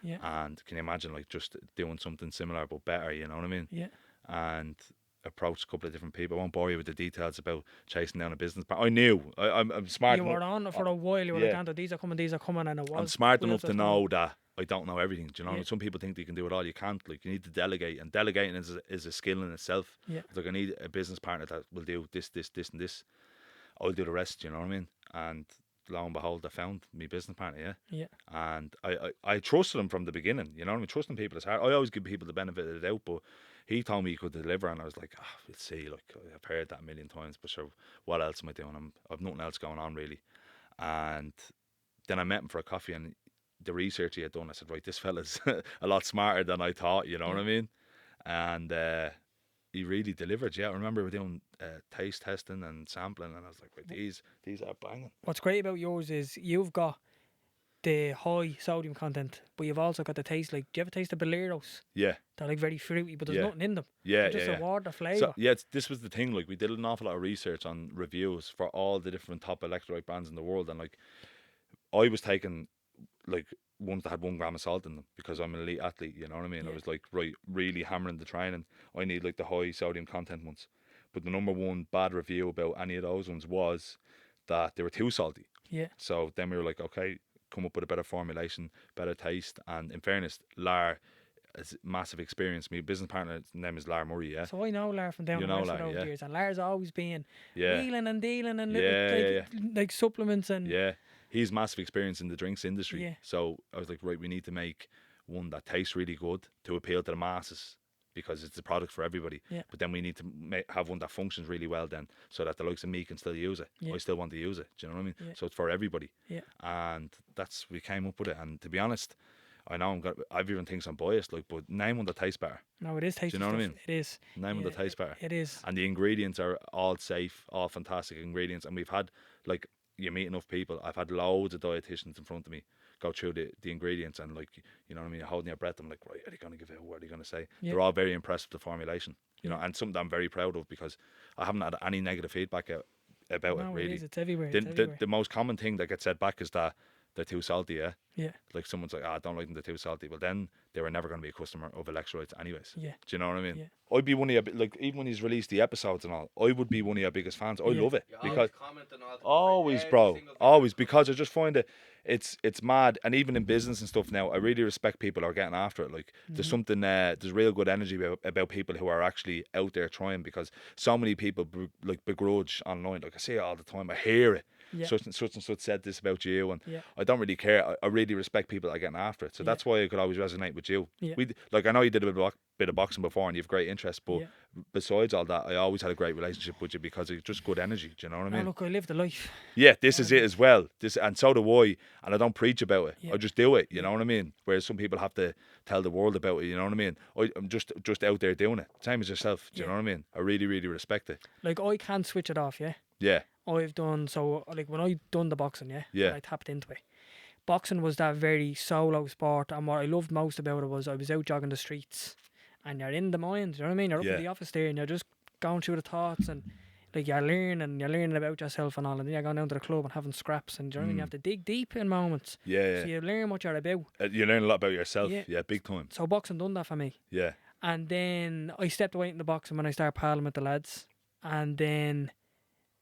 Yeah. and can you imagine like just doing something similar but better? You know what I mean? Yeah. And approached a couple of different people. I won't bore you with the details about chasing down a business partner. I knew I'm smart. You were on it for a while. You were like, Anto, these are coming, and it was. I'm smart enough to wheels know that I don't know everything. Do you know? Yeah. Some people think they can do it all. You can't. Like, you need to delegate, and delegating is a skill in itself. Yeah. It's like, I need a business partner that will do this, and this. I'll do the rest. You know what I mean? And lo and behold, I found my business partner. Yeah. And I trusted him from the beginning. You know what I mean? Trusting people is hard. I always give people the benefit of the doubt, but he told me he could deliver, and I was like, we'll see. Like, I've heard that a million times, but sure, what else am I doing? I've nothing else going on really. And then I met him for a coffee, and the research he had done, I said, right, this fella's a lot smarter than I thought. You know what I mean? And he really delivered. Yeah, I remember we were doing taste testing and sampling, and I was like, right, these are banging. What's great about yours is you've got the high sodium content, but you've also got the taste. Like, do you ever taste the Boleros? Yeah. They're like very fruity, but there's nothing in them. Yeah, They're just a water flavour. So, this was the thing. Like, we did an awful lot of research on reviews for all the different top electrolyte brands in the world, and like, I was taking like ones that had 1 gram of salt in them because I'm an elite athlete. You know what I mean? I was like, right, really hammering the training. I need like the high sodium content ones. But the number one bad review about any of those ones was that they were too salty. Yeah. So then we were like, okay, come up with a better formulation, better taste. And in fairness, Lar has massive experience. My business partner's name is Lar Murray, yeah. So I know Lar from down in Westford over the years, and Lar's always been wheeling and dealing and little, like supplements and he's massive experience in the drinks industry. Yeah. So I was like, right, we need to make one that tastes really good to appeal to the masses, because it's a product for everybody. Yeah. But then we need to have one that functions really well then, so that the likes of me can still use it. Yeah. I still want to use it. Do you know what I mean? Yeah. So it's for everybody. Yeah. And we came up with it. And to be honest, I know I've even thinks I'm biased, like, but name one that tastes better. No, it is tasty. Do you know what I mean? It is. Name one that tastes better. It is. And the ingredients are all safe, all fantastic ingredients. And we've had, like, you meet enough people. I've had loads of dietitians in front of me go through the ingredients, and like, you know what I mean, you're holding your breath. I'm like, right, are they going to give it? What are they going to say? Yeah. They're all very impressed with the formulation, you know, and something that I'm very proud of, because I haven't had any negative feedback about it really. It is. It's everywhere. The most common thing that gets said back is that they're too salty. Yeah. Like, someone's like, I don't like them, they're too salty. Well, then they were never going to be a customer of electrolytes anyways. Yeah. Do you know what I mean? Yeah. I'd be one of your, like, even when he's released the episodes and all, I would be one of your biggest fans. I love it. Because always, bro, always, because I just find it's mad. And even in business and stuff now, I really respect people who are getting after it. Like, there's something, there's real good energy about people who are actually out there trying, because so many people begrudge online. Like, I see it all the time, I hear it. Yeah. Such and such said this about you, and I don't really care. I really respect people that are getting after it. So that's why I could always resonate with you. Yeah. I know you did a bit of boxing before, and you have great interest, but besides all that, I always had a great relationship with you because it's just good energy. Do you know what I mean? Look, I live the life. Yeah, this is it as well. And so do I. And I don't preach about it. Yeah. I just do it. You know what I mean? Whereas some people have to tell the world about it. You know what I mean? I'm just out there doing it. Same as yourself. Do you know what I mean? I really, really respect it. Like, I can't switch it off. Yeah. Yeah. I've done so. Like, when I done the boxing, I tapped into it. Boxing was that very solo sport, and what I loved most about it was I was out jogging the streets, and you're in the mind. You know what I mean? You're up in the office there, and you're just going through the thoughts, and like, you're learning about yourself and all, and then you're going down to the club and having scraps, and you know what I mean? You have to dig deep in moments. Yeah. So you learn what you're about. You learn a lot about yourself. Yeah, big time. So boxing done that for me. Yeah. And then I stepped away from the boxing when I started paddling with the lads, and then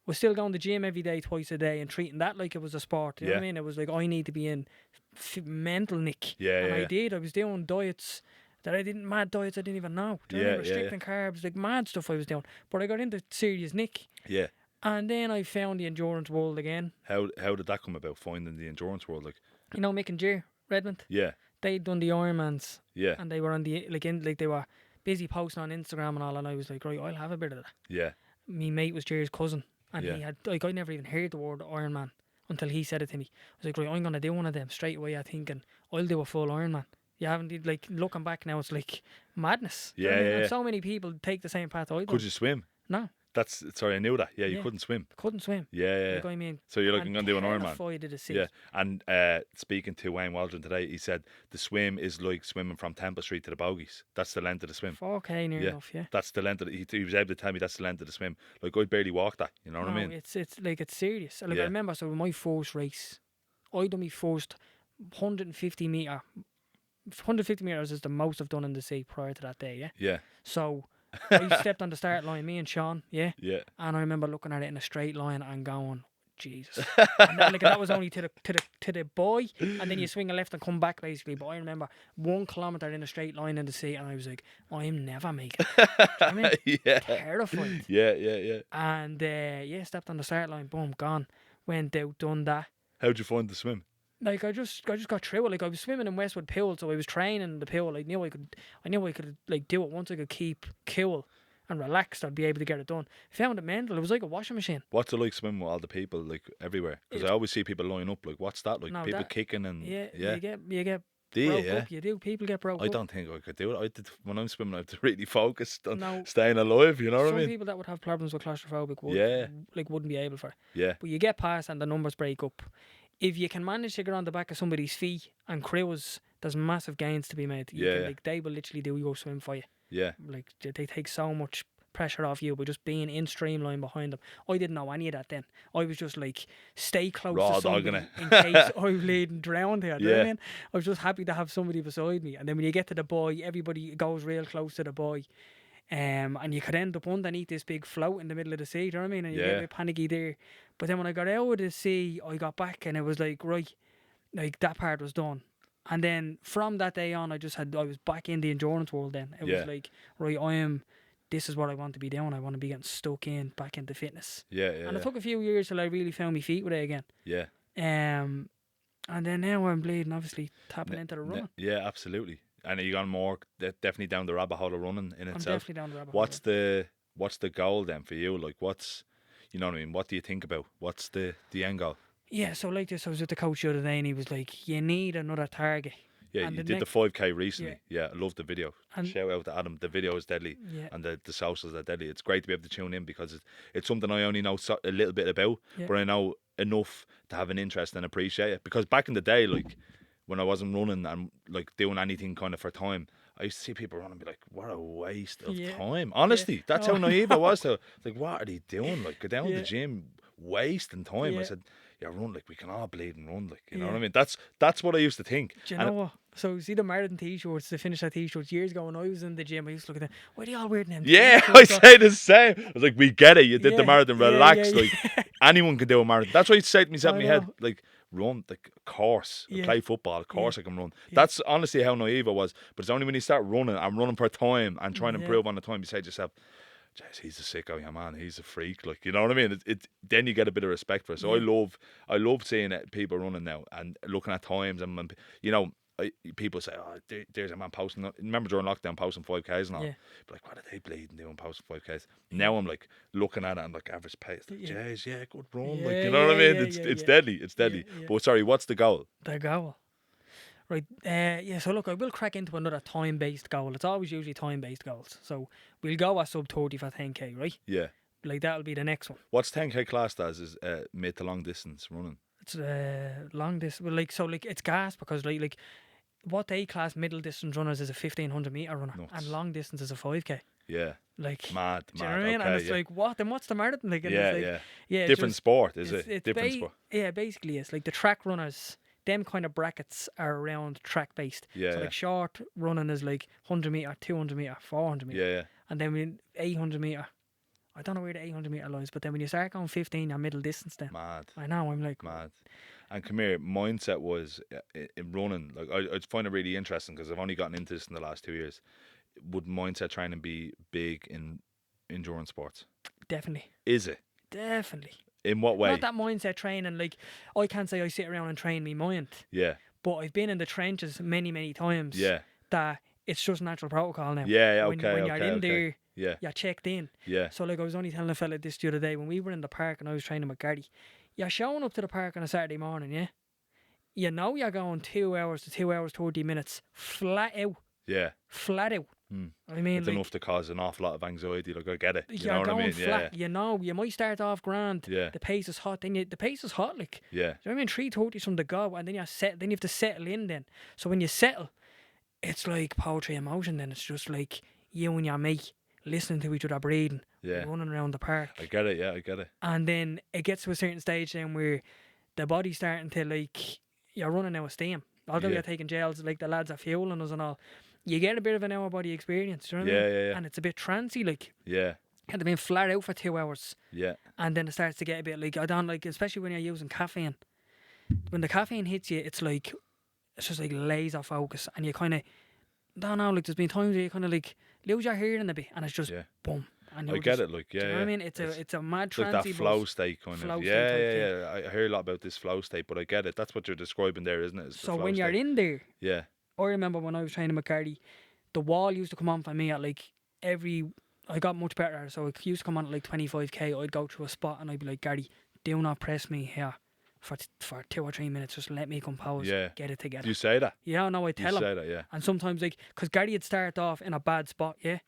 was still going to the gym every day, twice a day, and treating that like it was a sport. You know what I mean? It was like, I need to be in mental nick. And I did. I was doing diets that mad diets I didn't even know. Do you know what I mean? Restricting carbs, like mad stuff I was doing. But I got into serious nick. Yeah. And then I found the endurance world again. How did that come about, finding the endurance world? Like, you know, Mick and Jer, Redmond? Yeah. They'd done the Ironmans. Yeah. And they were on they were busy posting on Instagram and all, and I was like, right, I'll have a bit of that. Yeah. Me mate was Jer's cousin. And he had, like, I never even heard the word Ironman until he said it to me. I was like, right, I'm going to do one of them straight away. I think, and I'll do a full Ironman. You haven't, like, looking back now, it's like madness. Yeah. And so many people take the same path I did. Could you swim? No. Sorry, I knew that. Yeah, you Yeah. couldn't swim. Couldn't swim. Yeah. Like, I mean, So you're and looking to do an Ironman. terrified of the sea. Yeah, and speaking to Wayne Waldron today, he said the swim is like swimming from Temple Street to the Bogies. That's the length of the swim. 4K near Yeah. enough, yeah. That's the length of he was able to tell me that's the length of the swim. Like, I barely walked that. You know what I mean? it's like, it's serious. Like, I Yeah. remember, so my first race, I done my first 150 meter. 150 meters is the most I've done in the sea prior to that day, yeah. Yeah. So I stepped on the start line, me and Sean, yeah. Yeah. And I remember looking at it in a straight line and going, Jesus. And that was only to the buoy, and then you swing a left and come back basically. But I remember 1 kilometre in a straight line in the sea, and I was like, I'm never making it. Do you know what I mean? Yeah. Terrified. Yeah. And stepped on the start line, boom, gone. Went out, done that. How'd you find the swim? Like, I just got through it. Like, I was swimming in Westwood Pool, so I was training in the pool. I knew I could like do it. Once I could keep cool and relaxed, I'd be able to get it done. I found it mental. It was like a washing machine. What's it like swimming with all the people, like, everywhere? Because I always see people line up. Like, what's that like? No, People that- kicking and You get Do you? broke Yeah. up. You do. People get broke I up. don't think I could do it. I did when I'm swimming. I have to really focus on No. staying alive. You know what I Some mean? people that would have problems with claustrophobic wouldn't be able for it. Yeah. But you get past and the numbers break up. If you can manage to get on the back of somebody's feet and cruise, there's massive gains to be made. They will literally do your swim for you. Yeah. Like, they take so much pressure off you by just being in streamline behind them. I didn't know any of that then. I was just like, stay close Raw to somebody dogging in case I bleed and drowned here. Do you know what I Yeah. mean? I was just happy to have somebody beside me. And then when you get to the buoy, everybody goes real close to the buoy. And you could end up underneath this big float in the middle of the sea, do you know what I mean? And you get a bit panicky there. But then when I got out of the sea, I got back and it was like, right, like, that part was done. And then from that day on, I was back in the endurance world then. It was like, right, this is what I want to be doing. I want to be getting stuck back into fitness. Yeah. And it took a few years till I really found my feet with it again. Yeah. And then now I'm bleeding, obviously, tapping into the running. Yeah, absolutely. And are you gone more definitely down the rabbit hole of running in I'm itself? definitely down the rabbit hole. What's the goal then for you? Like, you know what I mean? What do you think about? What's the end goal? Yeah, so like this, I was with the coach the other day and he was like, you need another target. Yeah, And you the did the next- 5K recently. Yeah, I love the video. And- Shout out to Adam. The video is deadly. Yeah. And the socials are deadly. It's great to be able to tune in because it's something I only know a little bit about, Yeah. but I know enough to have an interest and appreciate it. Because back in the day, like, when I wasn't running and like doing anything kind of for time, I used to see people run and be like, what a waste of time. Honestly, that's how naive I was. So, like, what are they doing? Like, go down to the gym, wasting time. I said, run, like, we can all bleed and run, like, you know what I mean? That's what I used to think. Do you know what? So see the marathon t-shirts, the finish that t-shirts years ago when I was in the gym, I used to look at them, why are they all wearing them? Yeah, I say the same. I was like, we get it. You did the Yeah, marathon. yeah, Relax. yeah, Like, anyone can do a marathon. That's what I used to say to myself in I my head. know. Like, run, like, of course. I Yeah. play football. Of course I can run. That's honestly how naive I was. But it's only when you start running and running per time and trying to improve on the time, you say to yourself, Jeez, he's a sicko, yeah, man. He's a freak, like, you know what I mean. Then you get a bit of respect for it. So I love seeing people running now and looking at times and when, you know, people say, oh, there's a man posting. Remember during lockdown posting 5Ks and all. Yeah. But like, what are they bleeding doing posting 5Ks? Now I'm like looking at it and like average pace. Like, jeez, good run. Like, you know what I mean? It's deadly. It's deadly. Yeah. But sorry, what's the goal? The goal. Right, so look, I will crack into another time-based goal. It's always usually time-based goals. So we'll go at sub 30 for 10K, right? Yeah. Like, that'll be the next one. What's 10K classed as is mid to long distance running? It's long distance. Well, it's gas because like what they class middle distance runners is a 1500 meter runner, and long distance is a 5K. Yeah. Like, Mad. do you know what I mean? Okay, and it's like, what? Then what's the marathon? Like, and yeah, it's like, yeah. it's Different just- sport, is it's- it? it's Different sport. Yeah, basically, it's like the track runners. Them kind of brackets are around track based. Yeah, So yeah. like short running is like 100 meter, 200 meter, 400 meter. Yeah, yeah. And then when 800 meter, I don't know where the 800 meter lies, but then when you start going 15, you're middle distance then. Mad. I know, I'm like, Mad. And come here, mindset was in running. Like, I find it really interesting because I've only gotten into this in the last 2 years. Would mindset training be big in endurance sports? definitely. Is it? Definitely. In what way? Not that mindset training, like, I can't say I sit around and train my mind, Yeah. but I've been in the trenches many, many times. Yeah. That it's just natural protocol now. Yeah, yeah, When okay, you're okay, in okay. there, Yeah. you're checked in. Yeah. So like I was only telling a fella this the other day when we were in the park and I was training with Carty. You're showing up to the park on a Saturday morning, yeah? You know you're going 2 hours to 2 hours 30 minutes flat out. Yeah. Flat out. I mean, It's like, enough to cause an awful lot of anxiety. Like, I get it. You you're know what I going mean? flat. You know, you might start off grand. Yeah. The pace is hot. Then the pace is hot. Like, Yeah. do you know what I mean? 3:30 from the go, and then then you have to settle in. Then, so when you settle, it's like poetry in motion. Then it's just like you and your mate listening to each other breathing, Yeah. running around the park. I get it. Yeah, I get it. And then it gets to a certain stage then where the body's starting to, like, you're running out of steam. Although Yeah. you're taking gels, like the lads are fueling us and all, you get a bit of an hour body experience. Do you know what I mean? Yeah. And it's a bit trancy, like. Yeah. Had been flat out for 2 hours, Yeah. and then it starts to get a bit like, I don't like, especially when you're using caffeine. When the caffeine hits you, it's just like laser focus, and you kind of, don't know, like, there's been times where you kind of like lose your hearing a bit, and it's just Yeah. boom. And I you're get just, it. Like, do yeah. you know what I yeah. mean? It's a mad It's like trancy that flow buzz. state kind Flow of. state Yeah, type yeah, thing. yeah. I hear a lot about this flow state, but I get it. That's what you're describing there, isn't it? It's the So flow when you're state. in there, Yeah. I remember when I was training with Carty, the wall used to come on for me at like I got much better, so it used to come on at like 25k. I'd go to a spot and I'd be like, Gary, do not press me here for 2 or 3 minutes. Just let me compose. Yeah. Get it together. Do you say that? Yeah, no, I tell You him. say that, yeah. And sometimes, like, because Gary would start off in a bad spot, yeah,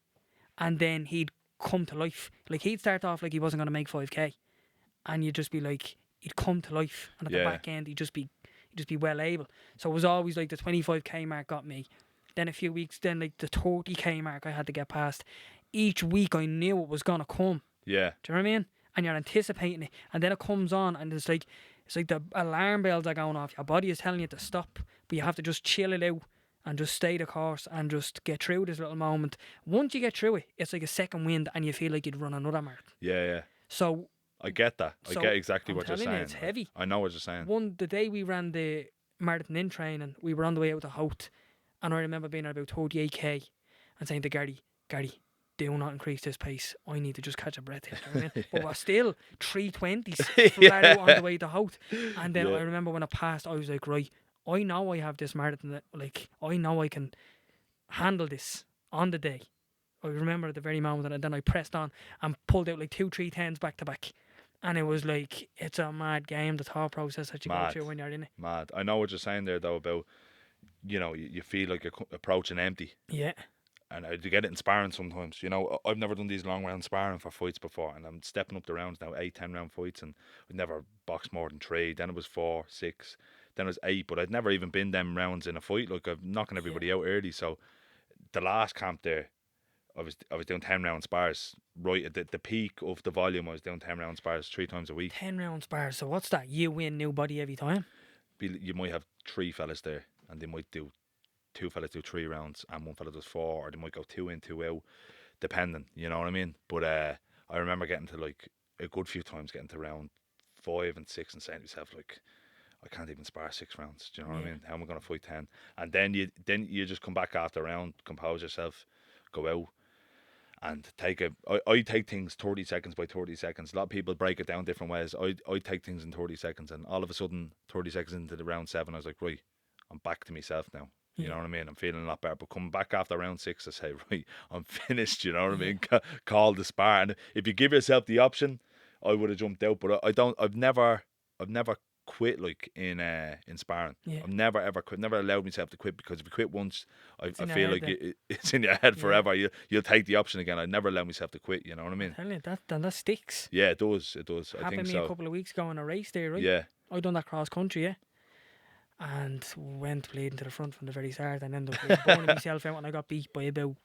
and then he'd come to life. Like, he'd start off like he wasn't going to make 5k, and you'd just be like, he'd come to life, and at the Yeah. back end, he'd just be well able. So it was always like the 25k mark got me. Then a few weeks, then like the 30k mark I had to get past. Each week I knew it was gonna come. Yeah. Do you know what I mean? And you're anticipating it, and then it comes on, and it's like the alarm bells are going off. Your body is telling you to stop, but you have to just chill it out and just stay the course and just get through this little moment. Once you get through it, it's like a second wind, and you feel like you'd run another marathon. Yeah, yeah. So I get that. I So, get exactly I'm what you're telling you, saying. it's heavy. I know what you're saying. the day we ran the marathon in training, we were on the way out to Hout, and I remember being at about 38k and saying to Gary, do not increase this pace. I need to just catch a breath here. Do you know what I mean? But we're still 320s flat out on the way to Hout. And then Yeah. I remember when I passed, I was like, right, I know I have this marathon. Like, I know I can handle this on the day. I remember at the very moment, and then I pressed on and pulled out like 2 310s back to back. And it was like, it's a mad game, the thought process that you go Mad. through when you're in it. Mad. I know what you're saying there, though, about, you feel like you're approaching empty. Yeah. And I do get it in sparring sometimes. I've never done these long round sparring for fights before, and I'm stepping up the rounds now, 8-10 round fights, and I've never boxed more than 3. Then it was 4, 6, then it was 8, but I'd never even been them rounds in a fight. Like, I'm knocking everybody out early. So the last camp there, I was doing 10 round spars right at the peak of the volume. I was doing 10 round spars 3 times a week. 10 round spars. So what's that? You win new body every time? You might have 3 fellas there, and they might do 2 fellas do 3 rounds, and 1 fella does 4, or they might go 2 in, 2 out, depending. You know what I mean? But I remember getting to, like, a good few times, getting to round 5 and 6 and saying to myself, like, I can't even spar 6 rounds. Do you know what I mean? How am I going to fight 10? And then you just come back after a round, compose yourself, go out, and I take things 30 seconds by 30 seconds. A lot of people break it down different ways. I take things in 30 seconds, and all of a sudden, 30 seconds into the round 7, I was like, right, I'm back to myself now. You know what I mean? I'm feeling a lot better. But coming back after round 6, I say, right, I'm finished. You know what I mean? Call the spar. And if you give yourself the option, I would have jumped out. But I've never quit, like, in sparring. Yeah. I've never ever quit. Never allowed myself to quit, because if you quit once, I in your feel head like it's in your head forever. You'll take the option again. I never allow myself to quit. You know what I mean? I'm telling you, that sticks. Yeah, it does. It does. I Happened think to me a so. couple of weeks ago in a race there, right? Yeah. I done that cross country, yeah. And went bleeding to the front from the very start, and ended up burning myself out, and I got beat by about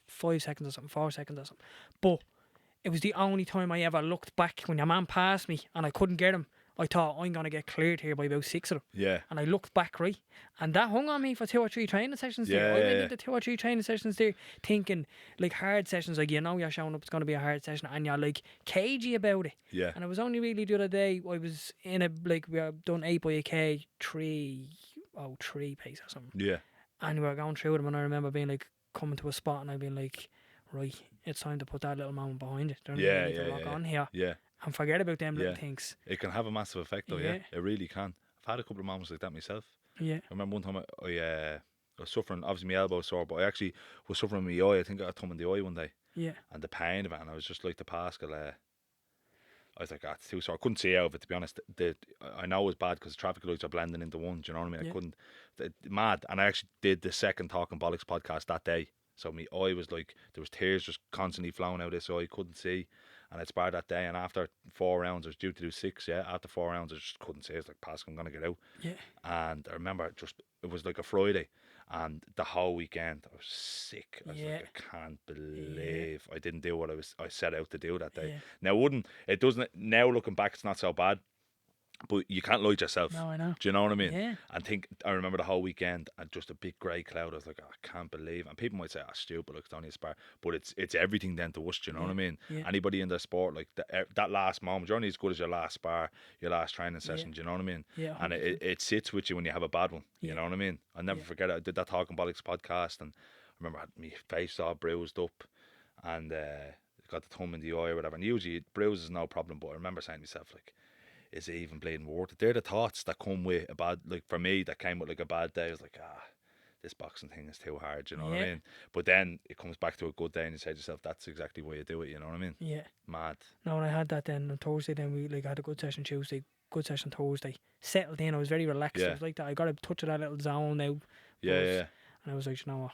5 seconds or something, 4 seconds or something. But it was the only time I ever looked back when your man passed me and I couldn't get him. I thought, I'm going to get cleared here by about 6 of them. Yeah. And I looked back, right? And that hung on me for 2 or 3 training sessions there. I went into 2 or 3 training sessions there thinking, like, hard sessions, like, you're showing up, it's going to be a hard session, and you're, like, cagey about it. Yeah. And it was only really the other day, I was in we were done 8 by a K, 3:03 pace or something. Yeah. And we were going through them, and I remember being, like, coming to a spot, and I'd been like, right, it's time to put that little moment behind it. Don't Yeah, you need to lock on here Yeah. and forget about them little Yeah. things. It can have a massive effect, though. Yeah. Yeah. It really can. I've had a couple of moments like that myself. Yeah. I remember one time I was suffering. Obviously, my elbow was sore, but I actually was suffering with my eye. I think I got a thumb in the eye one day. Yeah. And the pain of it, and I was just like, the Pascal. I was like, it's too sore. I couldn't see out of it, to be honest. I know it was bad because traffic lights are blending into one. Do you know what I mean? Yeah. I couldn't. Mad. And I actually did the second Talking Bollocks podcast that day. So my eye was like, there was tears just constantly flowing out this eye, couldn't see. And I'd sparred that day, and after 4 rounds, I was due to do 6, yeah. After 4 rounds, I just couldn't see. I was like, Pascal, I'm going to get out. Yeah. And I remember it was like a Friday, and the whole weekend I was sick. I was Yeah. like, I can't believe I didn't do what I set out to do that day. Yeah. Now, it doesn't, now looking back, it's not so bad. But you can't lie to yourself. No, I know. Do you know what I mean? Yeah. And I remember the whole weekend and just a big grey cloud. I was like, oh, I can't believe. And people might say, stupid, like it's only a spar. But it's everything then to us. Do you know what I mean? Yeah. Anybody in the sport, like that last moment, you're only as good as your last spar, your last training session. Do you know what I mean? Yeah. And it sits with you when you have a bad one. Yeah. You know what I mean? I'll never forget it. I did that Talking Bollocks podcast, and I remember I had my face all bruised up, and got the thumb in the eye or whatever. And usually bruises is no problem, but I remember saying to myself, like, is it even bleeding worth it? They're the thoughts that come with a bad, like for me, that came with like a bad day. I was like, this boxing thing is too hard, you know what I mean? But then it comes back to a good day and you say to yourself, that's exactly why you do it, you know what I mean? Yeah. Mad. No, and I had that then on Thursday, then we like had a good session Tuesday, good session Thursday. Settled in, I was very relaxed. Yeah. I was like that. I got a touch of that little zone now. Yeah. And I was like, you know what?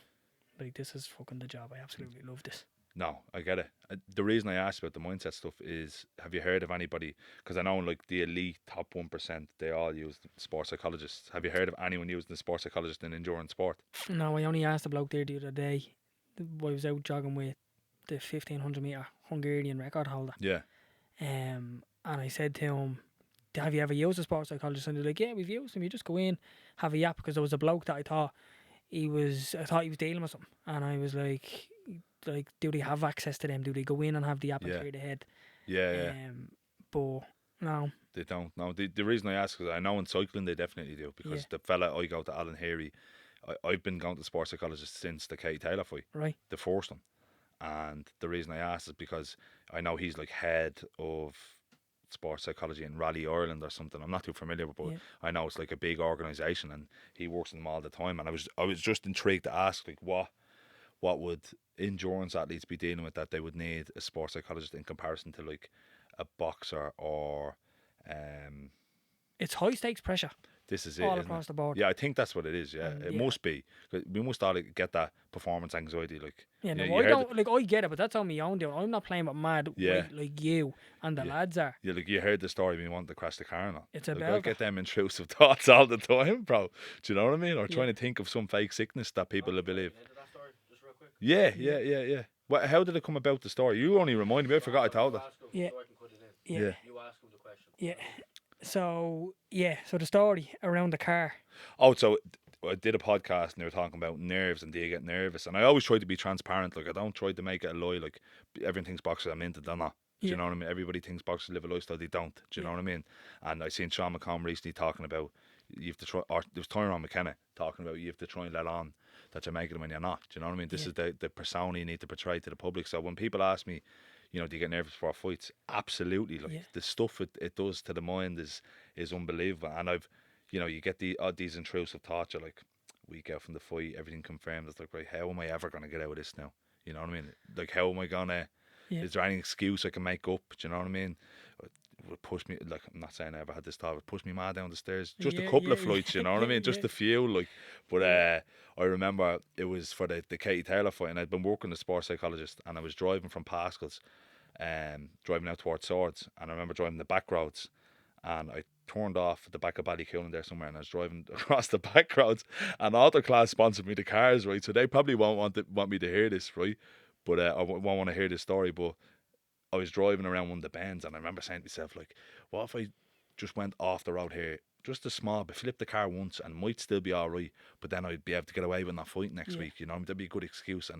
Like, this is fucking the job. I absolutely love this. No, I get it. The reason I asked about the mindset stuff is, have you heard of anybody? Because I know like the elite top 1%, they all use sports psychologists. Have you heard of anyone using the sports psychologist in endurance sport? No, I only asked the bloke there the other day. I was out jogging with the 1500 metre Hungarian record holder. Yeah. And I said to him, have you ever used a sports psychologist? And they're like, yeah, we've used him. You just go in, have a yap, because there was a bloke that I thought he was dealing with something. And I was like, do they have access to them? Do they go in and have the app and clear the head? Yeah. But no. They don't. No, the reason I ask is I know in cycling they definitely do, because the fella I go to, Alan Heary, I've been going to sports psychologist since the Carty Taylor fight. Right. The first one. And the reason I asked is because I know he's like head of sports psychology in Rally Ireland or something. I'm not too familiar with, but I know it's like a big organisation and he works in them all the time. And I was just intrigued to ask, like, what would endurance athletes be dealing with that they would need a sports psychologist in comparison to like a boxer or it's high stakes pressure. This is it, all isn't across it? the board. Yeah, I think that's what it is. Yeah, it must be. We must all get that performance anxiety. Like, yeah, no, you I don't like. I get it, but that's on my own deal. I'm not playing with mad weight like you and the lads are. Yeah, like you heard the story when you wanted to crash the car and all. It's a like, belter. I get them intrusive thoughts all the time, bro. Do you know what I mean? Or trying to think of some fake sickness that people will believe. That story, just real quick. Yeah. Well, how did it come about, the story? You only reminded me. I forgot I told that. Yeah. So I can cut it in. Yeah. You ask him the question. Yeah. So the story around the car. Oh, so I did a podcast and they were talking about nerves and do you get nervous? And I always try to be transparent. Like, I don't try to make it a lie. Like, everyone thinks boxers are minted, they're not. Do you know what I mean? Everybody thinks boxers live a lifestyle, they don't. Do you know what I mean? And I seen Sean McComb recently talking about you have to try, or there was Tyrone McKenna talking about you have to try and let on that you're making it when you're not. Do you know what I mean? This is the persona you need to portray to the public. So when people ask me, do you get nervous before fights? Absolutely. Like the stuff it does to the mind is unbelievable. And I've, you get these intrusive thoughts. You're like, week out from the fight, everything confirmed. It's like, right, how am I ever going to get out of this now? You know what I mean? Like, how am I going to, is there any excuse I can make up? Do you know what I mean? It would push me, like, I'm not saying I ever had this thought, it would push me mad down the stairs. Just a couple of flights, you know what I mean? Just a few, like. But I remember it was for the Katie Taylor fight, and I'd been working as a sports psychologist, and I was driving from Pascal's, driving out towards Swords, and I remember driving the back roads, and I turned off at the back of Ballycoolan there somewhere, and I was driving across the back roads, and Autoclass sponsored me the cars, right? So they probably won't want me to hear this, right? But I won't want to hear this story. But I was driving around one of the bends, and I remember saying to myself, like, what if I just went off the road here, just a small bit, flip the car once, and might still be all right, but then I'd be able to get away with not fighting next week, that'd be a good excuse.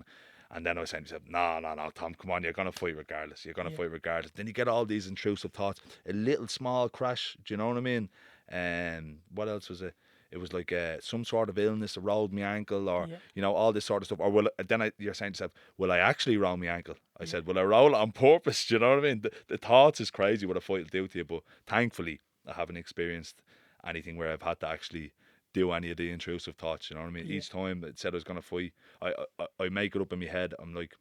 And then I was saying to myself, no, Tom, come on, you're going to fight regardless. You're going to fight regardless. Then you get all these intrusive thoughts. A little small crash, do you know what I mean? What else was it? It was like some sort of illness, rolled my ankle, or, all this sort of stuff. Or you're saying to yourself, will I actually roll my ankle? I said, will I roll it on purpose? Do you know what I mean? The thoughts is crazy what a fight will do to you. But thankfully, I haven't experienced anything where I've had to actually do any of the intrusive thoughts, you know what I mean? Each time it said I was going to fight, I make it up in my head. I'm like,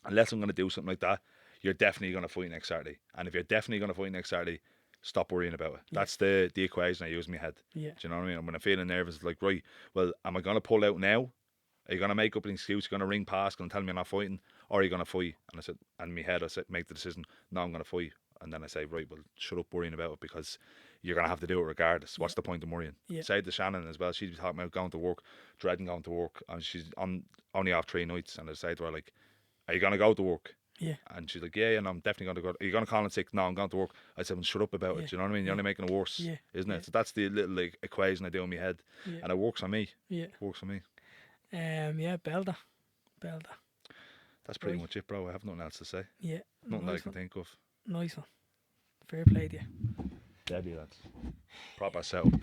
unless I'm going to do something like that, you're definitely going to fight next Saturday. And if you're definitely going to fight next Saturday, stop worrying about it. That's the equation I use in my head. Do you know what I mean? And when I'm feeling nervous, it's like, right, well, am I going to pull out now Are you going to make up an excuse? You're going to ring past and tell me you're not fighting? Or are you going to fight? And I said, and in my head, I said, make the decision, no, I'm going to fight. And then I say, right, well, shut up worrying about it, because you're going to have to do it regardless. What's the point of worrying? Yeah. Say to Shannon as well, she'd be talking about going to work, dreading going to work, and she's only off 3 nights. And I say to her, like, are you going to go to work? Yeah. And she's like, yeah, and I'm definitely going to go. Are you going to call in sick? No, I'm going to work. I said, well, shut up about it. Do you know what I mean? You're only making it worse, isn't it? So that's the little like equation I do in my head, and it works on me. Yeah. It works on me. Yeah, Belda. That's pretty much it, bro. I have nothing else to say. Yeah. Nothing nice that I can one. think of. Nice one. Fair play to you. Deadly, lads. Proper setup.